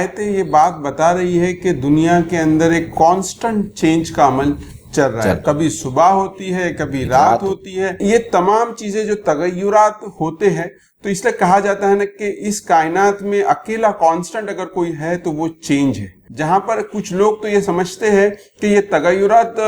آیتیں یہ بات بتا رہی ہے کہ دنیا کے اندر ایک کانسٹنٹ چینج کا عمل چل رہا ہے. کبھی صبح ہوتی ہے، کبھی رات ہوتی ہے. یہ تمام چیزیں جو تغیرات ہوتے ہیں، تو اس لیے کہا جاتا ہے نا کہ اس کائنات میں اکیلا کانسٹنٹ اگر کوئی ہے تو وہ چینج ہے. جہاں پر کچھ لوگ تو یہ سمجھتے ہیں کہ یہ تغیرات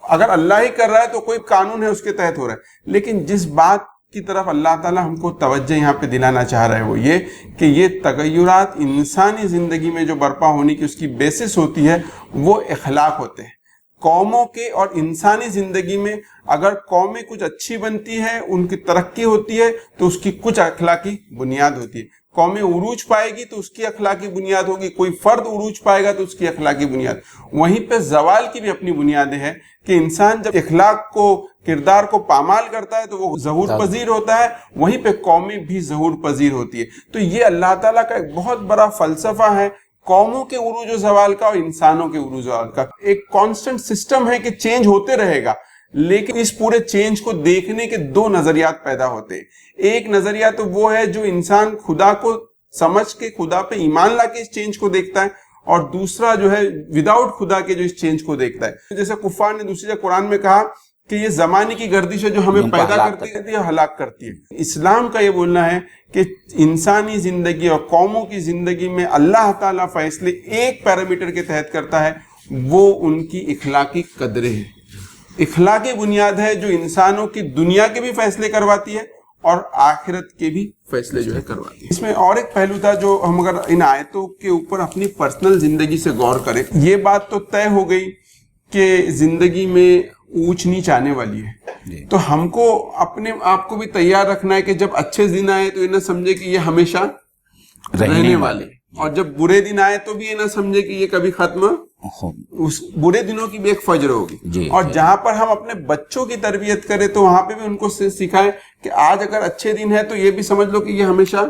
اگر اللہ ہی کر رہا ہے تو کوئی قانون ہے اس کے تحت ہو رہا ہے. لیکن جس بات کی طرف اللہ تعالیٰ ہم کو توجہ یہاں پہ دلانا چاہ رہا ہے وہ یہ کہ یہ تغیرات انسانی زندگی میں جو برپا ہونے کی اس کی بیسس ہوتی ہے وہ اخلاق ہوتے ہیں. قوموں کے اور انسانی زندگی میں اگر قومیں کچھ اچھی بنتی ہے، ان کی ترقی ہوتی ہے، تو اس کی کچھ اخلاقی بنیاد ہوتی ہے. قومیں عروج پائے گی تو اس کی اخلاقی بنیاد ہوگی، کوئی فرد عروج پائے گا تو اس کی اخلاقی بنیاد. وہیں پہ زوال کی بھی اپنی بنیادیں ہیں کہ انسان جب اخلاق کو، کردار کو پامال کرتا ہے تو وہ ظہور پذیر ہوتا ہے، وہیں پہ قومیں بھی ظہور پذیر ہوتی ہے. تو یہ اللہ تعالیٰ کا ایک بہت بڑا فلسفہ ہے قوموں کے عروج و زوال کا اور انسانوں کے عروج و زوال کا. ایک کانسٹنٹ سسٹم ہے کہ چینج ہوتے رہے گا، لیکن اس پورے چینج کو دیکھنے کے دو نظریات پیدا ہوتے ہیں. ایک نظریہ تو وہ ہے جو انسان خدا کو سمجھ کے، خدا پہ ایمان لا کے اس چینج کو دیکھتا ہے، اور دوسرا جو ہے وداؤٹ خدا کے جو اس چینج کو دیکھتا ہے. جیسے کفار نے دوسری جگہ قرآن میں کہا کہ یہ زمانے کی گردش ہے جو ہمیں پیدا کرتی ہے، ہلاک کرتی ہے. اسلام کا یہ بولنا ہے کہ انسانی زندگی اور قوموں کی زندگی میں اللہ تعالیٰ فیصلے ایک پیرامیٹر کے تحت کرتا ہے، وہ ان کی اخلاقی قدریں ہیں. اخلاقی بنیاد ہے جو انسانوں کی دنیا کے بھی فیصلے کرواتی ہے اور آخرت کے بھی فیصلے جو ہے کرواتی ہے. اس میں اور ایک پہلو تھا جو ہم اگر ان آیتوں کے اوپر اپنی پرسنل زندگی سے غور کریں، یہ بات تو طے ہو گئی کہ زندگی میں اونچ نیچ آنے والی ہے، تو ہم کو اپنے آپ کو بھی تیار رکھنا ہے کہ جب اچھے دن آئے تو یہ نہ سمجھے کہ یہ ہمیشہ رہنے والے، اور جب برے دن آئے تو بھی یہ نہ سمجھے کہ یہ کبھی ختم، اس برے دنوں کی بھی ایک فجر ہوگی. اور جہاں پر ہم اپنے بچوں کی تربیت کریں تو وہاں پہ بھی ان کو سکھائیں کہ آج اگر اچھے دن ہے تو یہ بھی سمجھ لو کہ یہ ہمیشہ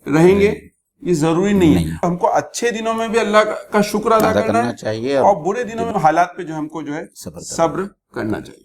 رہیں گے، یہ ضروری نہیں ہے. ہم کو اچھے دنوں میں بھی اللہ کا شکر ادا کرنا چاہیے، اور برے دنوں میں حالات پہ جو ہم کو جو ہے صبر کرنا چاہیے.